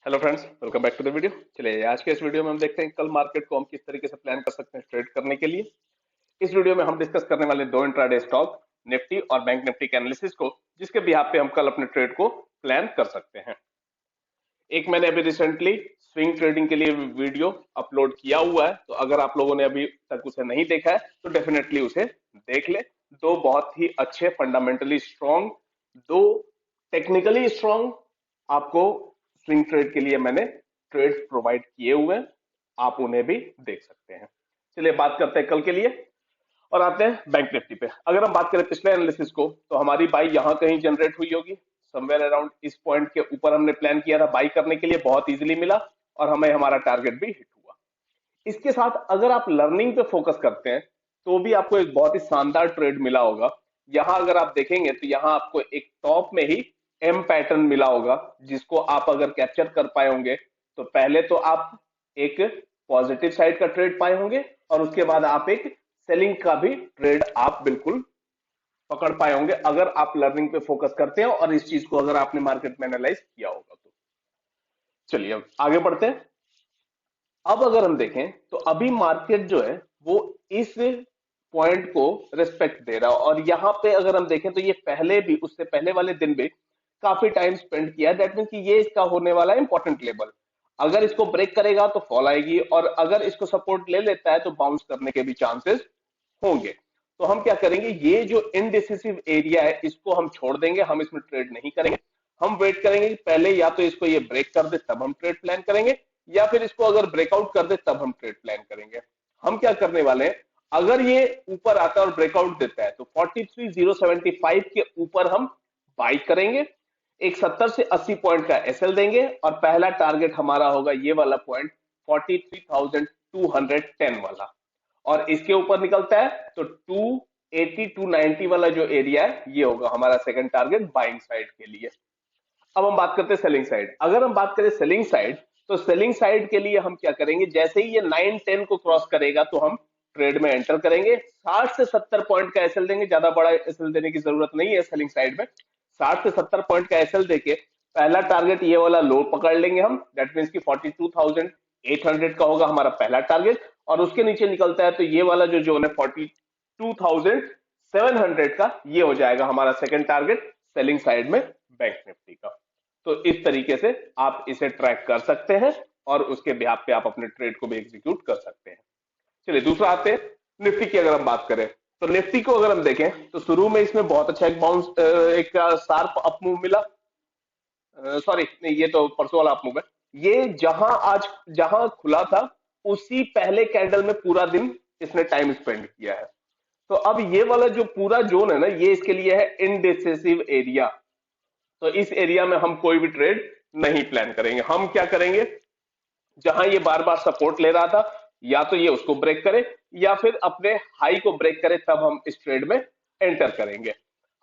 Hello friends, welcome back to the video. चलिए आज के इस वीडियो में हम देखते हैं कल मार्केट को हम किस तरीके से प्लान कर सकते हैं ट्रेड करने के लिए। इस वीडियो में हम डिस्कस करने वाले दो इंट्राडे स्टॉक, निफ्टी और बैंक निफ्टी के एनालिसिस को, जिसके बिहाफ पे हम कल अपने ट्रेड को प्लान कर सकते हैं। एक मैंने अभी रिसेंटली स्विंग ट्रेडिंग के लिए वीडियो अपलोड किया हुआ है, तो अगर आप लोगों ने अभी तक उसे नहीं देखा है तो डेफिनेटली उसे देख ले। दो बहुत ही अच्छे फंडामेंटली स्ट्रॉन्ग, दो टेक्निकली स्ट्रॉन्ग आपको स्विंग ट्रेड के लिए मैंने ट्रेड्स प्रोवाइड किए हुए हैं, आप उन्हें भी देख सकते हैं। चलिए बात करते हैं कल के लिए और आते हैं बैंक निफ्टी पे। अगर हम बात करें पिछले एनालिसिस को, तो हमारी बाई यहां कहीं जनरेट हुई होगी, समवेयर अराउंड इस पॉइंट के ऊपर हमने प्लान किया था बाई करने के लिए, बहुत इजीली मिला और हमें हमारा टारगेट भी हिट हुआ। इसके साथ अगर आप लर्निंग पे फोकस करते हैं तो भी आपको एक बहुत ही शानदार ट्रेड मिला होगा। यहां अगर आप देखेंगे तो यहां आपको एक टॉप में ही एम पैटर्न मिला होगा, जिसको आप अगर कैप्चर कर पाए होंगे तो पहले तो आप एक पॉजिटिव साइड का ट्रेड पाए होंगे और उसके बाद आप एक सेलिंग का भी ट्रेड आप बिल्कुल पकड़ पाए होंगे, अगर आप लर्निंग पे फोकस करते हैं और इस चीज को अगर आपने मार्केट में एनालाइज किया होगा तो। चलिए अब आगे बढ़ते हैं। अब अगर हम देखें तो अभी मार्केट जो है वो इस पॉइंट को रिस्पेक्ट दे रहा है, और यहां पे अगर हम देखें तो ये पहले भी, उससे पहले वाले दिन भी काफी टाइम स्पेंड किया, दैट मीन कि ये इसका होने वाला है इंपॉर्टेंट लेवल। अगर इसको ब्रेक करेगा तो फॉल आएगी, और अगर इसको सपोर्ट ले लेता है तो बाउंस करने के भी चांसेस होंगे। तो हम क्या करेंगे, ये जो इनडिसिसिव एरिया है इसको हम छोड़ देंगे, हम इसमें ट्रेड नहीं करेंगे। हम वेट करेंगे कि पहले या तो इसको ये ब्रेक कर दे तब हम ट्रेड प्लान करेंगे, या फिर इसको अगर ब्रेकआउट कर दे तब हम ट्रेड प्लान करेंगे। हम क्या करने वाले हैं, अगर ये ऊपर आता है और ब्रेकआउट देता है तो 43,075 के ऊपर हम बाई करेंगे, एक 70 से 80 पॉइंट का एसएल देंगे और पहला टारगेट हमारा होगा ये वाला पॉइंट 43,210 वाला। और इसके ऊपर निकलता है तो 280 290 वाला जो एरिया है ये होगा हमारा सेकंड टारगेट बाइंग साइड के लिए। अब हम बात करते हैं सेलिंग साइड। अगर हम बात करें सेलिंग साइड, तो सेलिंग साइड के लिए हम क्या करेंगे, जैसे ही ये 9-10 को क्रॉस करेगा तो हम ट्रेड में एंटर करेंगे। 60 से 70 पॉइंट का एसएल देंगे, ज्यादा बड़ा एसएल देने की जरूरत नहीं है सेलिंग साइड में। 60 से 70 पॉइंट का एसएल देके पहला टारगेट ये वाला लो पकड़ लेंगे हम, दैट मीन्स की 42,800 का होगा हमारा पहला टारगेट। और उसके नीचे निकलता है तो ये वाला जो जोन है 42,700 का, ये हो जाएगा हमारा सेकंड टारगेट सेलिंग साइड में बैंक निफ्टी का। तो इस तरीके से आप इसे ट्रैक कर सकते हैं और उसके बिहाफ पे आप अपने ट्रेड को भी एग्जीक्यूट कर सकते हैं। चलिए दूसरा आते हैं निफ्टी की। अगर हम बात करें तो निफ्टी को अगर हम देखें तो शुरू में इसमें बहुत अच्छा एक बाउंस, एक शार्प अप मूव मिला। सॉरी नहीं, ये तो परसों वाला अप मूव है। ये जहां खुला था उसी पहले कैंडल में पूरा दिन इसने टाइम स्पेंड किया है। तो अब ये वाला जो पूरा जोन है ना, ये इसके लिए है इनडिसिसिव एरिया। तो इस एरिया में हम कोई भी ट्रेड नहीं प्लान करेंगे। हम क्या करेंगे, जहां ये बार बार सपोर्ट ले रहा था, या तो ये उसको ब्रेक करे या फिर अपने हाई को ब्रेक करे, तब हम इस ट्रेड में एंटर करेंगे।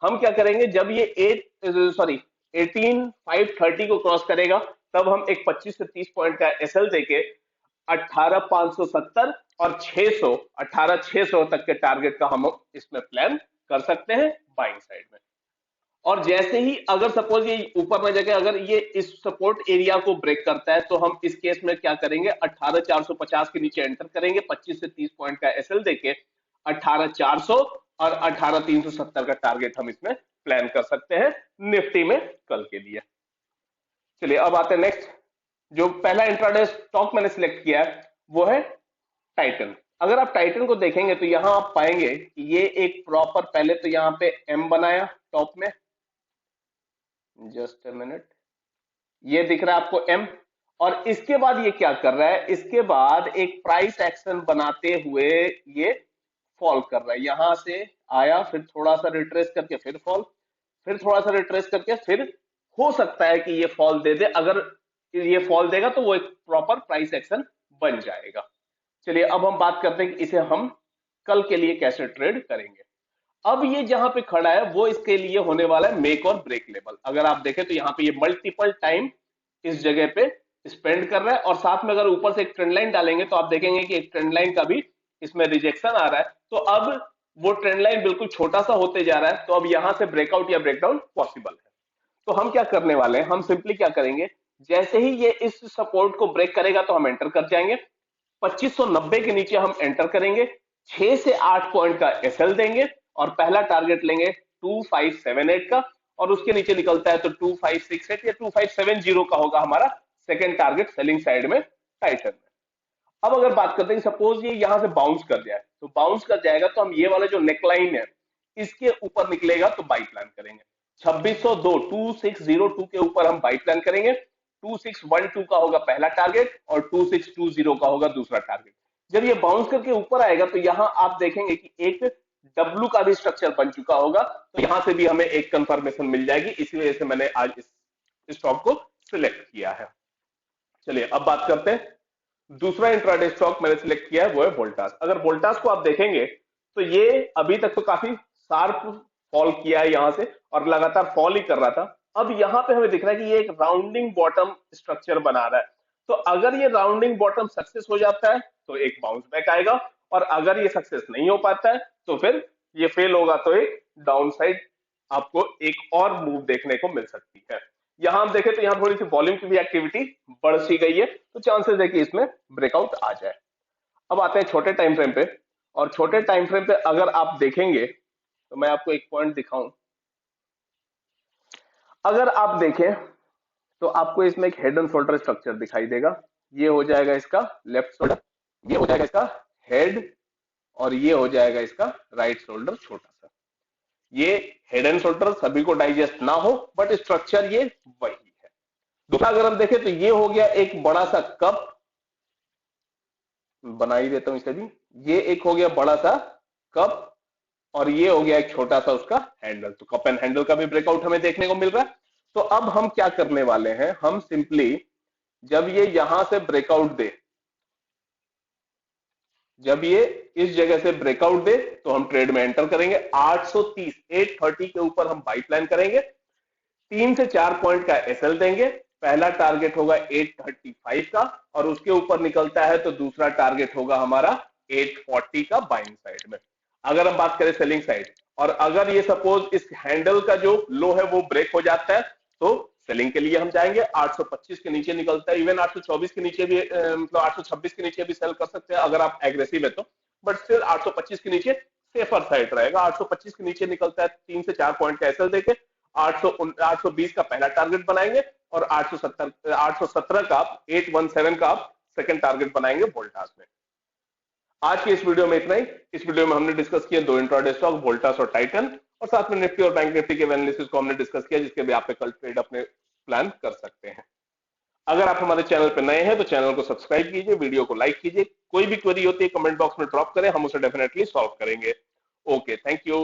हम क्या करेंगे, जब ये 18,530 को क्रॉस करेगा तब हम एक 25 से 30 पॉइंट का एसएल देके 18,570 और 600, 18,600 तक के टारगेट का हम इसमें प्लान कर सकते हैं बाइंग साइड में। और जैसे ही अगर सपोज ये ऊपर न जाके अगर ये इस सपोर्ट एरिया को ब्रेक करता है तो हम इस केस में क्या करेंगे, 18,450 के नीचे एंटर करेंगे 25 से 30 पॉइंट का एसएल देके 18,400 और 18,370 का टारगेट हम इसमें प्लान कर सकते हैं निफ्टी में कल के लिए। चलिए अब आते हैं नेक्स्ट। जो पहला इंट्राडे स्टॉक मैंने सिलेक्ट किया है वो है टाइटन। अगर आप टाइटन को देखेंगे तो यहां आप पाएंगे कि ये एक प्रॉपर, पहले तो यहां पे एम बनाया टॉप में, जस्ट अ मिनट, ये दिख रहा है आपको एम। और इसके बाद ये क्या कर रहा है, इसके बाद एक प्राइस एक्शन बनाते हुए ये फॉल कर रहा है। यहां से आया, फिर थोड़ा सा रिट्रेस करके फिर फॉल, फिर थोड़ा सा रिट्रेस करके फिर हो सकता है कि ये फॉल दे दे। अगर ये फॉल देगा तो वो एक प्रॉपर प्राइस एक्शन बन जाएगा। चलिए अब हम बात करते हैं कि इसे हम कल के लिए कैसे ट्रेड करेंगे। अब ये जहां पे खड़ा है वो इसके लिए होने वाला है मेक और ब्रेक लेवल। अगर आप देखें तो यहाँ पे ये मल्टीपल टाइम इस जगह पे स्पेंड कर रहा है, और साथ में अगर ऊपर से एक ट्रेंड लाइन डालेंगे तो आप देखेंगे कि एक ट्रेंड लाइन का भी इसमें रिजेक्शन आ रहा है। तो अब वो ट्रेंड लाइन बिल्कुल छोटा सा होते जा रहा है, तो अब यहां से ब्रेकआउट या ब्रेकडाउन पॉसिबल है। तो हम क्या करने वाले हैं, हम सिंपली क्या करेंगे, जैसे ही ये इस सपोर्ट को ब्रेक करेगा तो हम एंटर कर जाएंगे। 2590 के नीचे हम एंटर करेंगे, 6 से 8 पॉइंट का एसएल देंगे और पहला टारगेट लेंगे 2578 का, और उसके नीचे निकलता है तो 2568 या 2570 का होगा हमारा सेकेंड टारगेट सेलिंग साइड में टाइटन में। अब अगर बात करते हैं सपोज ये यहां से बाउंस कर जाए, तो बाउंस कर जाएगा तो हम ये वाला जो नेकलाइन है इसके ऊपर निकलेगा तो बाई प्लान करेंगे। 2602 2602 के ऊपर हम बाई प्लान करेंगे। 2612 का होगा पहला टारगेट और 2620 का होगा दूसरा टारगेट। जब ये बाउंस करके ऊपर आएगा तो यहां आप देखेंगे कि एक डब्ल्यू का भी स्ट्रक्चर बन चुका होगा, तो यहां से भी हमें एक कंफर्मेशन मिल जाएगी। इसी वजह से मैंने आज इस स्टॉक को सिलेक्ट किया है। चलिए अब बात करते हैं, दूसरा इंट्राडे स्टॉक मैंने सिलेक्ट किया है वो है वोल्टास। अगर वोल्टास को आप देखेंगे तो ये अभी तक तो काफी शार्प फॉल किया है यहां से और लगातार फॉल ही कर रहा था। अब यहां पे हमें दिख रहा है कि ये एक राउंडिंग बॉटम स्ट्रक्चर बना रहा है, तो अगर ये राउंडिंग बॉटम सक्सेस हो जाता है तो एक बाउंस बैक आएगा, और अगर ये सक्सेस नहीं हो पाता है तो फिर ये फेल होगा तो एक डाउन साइड आपको एक और मूव देखने को मिल सकती है। यहां हम देखें तो यहां थोड़ी सी वॉल्यूम की भी एक्टिविटी बढ़ सी गई है, तो चांसेस है कि इसमें ब्रेकआउट आ जाए। अब आते हैं छोटे टाइम फ्रेम पे, और छोटे टाइम फ्रेम पे अगर आप देखेंगे तो मैं आपको एक पॉइंट दिखाऊं। अगर आप देखें तो आपको इसमें एक हेड एंड शोल्डर स्ट्रक्चर दिखाई देगा। ये हो जाएगा इसका लेफ्ट शोल्डर, ये हो जाएगा इसका हेड, और ये हो जाएगा इसका राइट शोल्डर छोटा सा। ये हेड एंड शोल्डर सभी को डाइजेस्ट ना हो, बट स्ट्रक्चर ये वही है। दूसरा अगर हम देखें तो ये हो गया एक बड़ा सा कप, बना ही देता हूं इसे भी। ये एक हो गया बड़ा सा कप और ये हो गया एक छोटा सा उसका हैंडल। तो कप एंड हैंडल का भी ब्रेकआउट हमें देखने को मिल रहा है। तो अब हम क्या करने वाले हैं, हम सिंपली जब ये यहां से ब्रेकआउट दे, जब ये इस जगह से ब्रेकआउट दे तो हम ट्रेड में एंटर करेंगे। 830 830 के ऊपर हम बाई प्लान करेंगे। 3 से 4 पॉइंट का एसएल देंगे। पहला टारगेट होगा 835 का और उसके ऊपर निकलता है तो दूसरा टारगेट होगा हमारा 840 का बाइंग साइड में। अगर हम बात करें सेलिंग साइड, और अगर ये सपोज इस हैंडल का जो लो है वो ब्रेक हो जाता है तो सेलिंग के लिए हम जाएंगे। 825 के नीचे निकलता है, इवन 824 के नीचे भी, मतलब 826 के नीचे भी सेल कर सकते हैं अगर आप एग्रेसिव है तो, बट स्टिल 825 के नीचे सेफर साइड रहेगा। 825 के नीचे निकलता है 3 से 4 पॉइंट का एसएल देके 820 का पहला टारगेट बनाएंगे और 817 का 817 का आप सेकंड टारगेट बनाएंगे वोल्टास में। आज की इस वीडियो में इतना ही। इस वीडियो में हमने डिस्कस किया दो इंट्राडे स्टॉक, वोल्टास और टाइटन, और साथ में निफ्टी और बैंक निफ्टी के एनालिसिस को हमने डिस्कस किया, जिसके भी आप कल ट्रेड अपने प्लान कर सकते हैं। अगर आप हमारे चैनल पर नए हैं तो चैनल को सब्सक्राइब कीजिए, वीडियो को लाइक कीजिए। कोई भी क्वेरी होती है कमेंट बॉक्स में ड्रॉप करें, हम उसे डेफिनेटली सॉल्व करेंगे। Okay, thank you.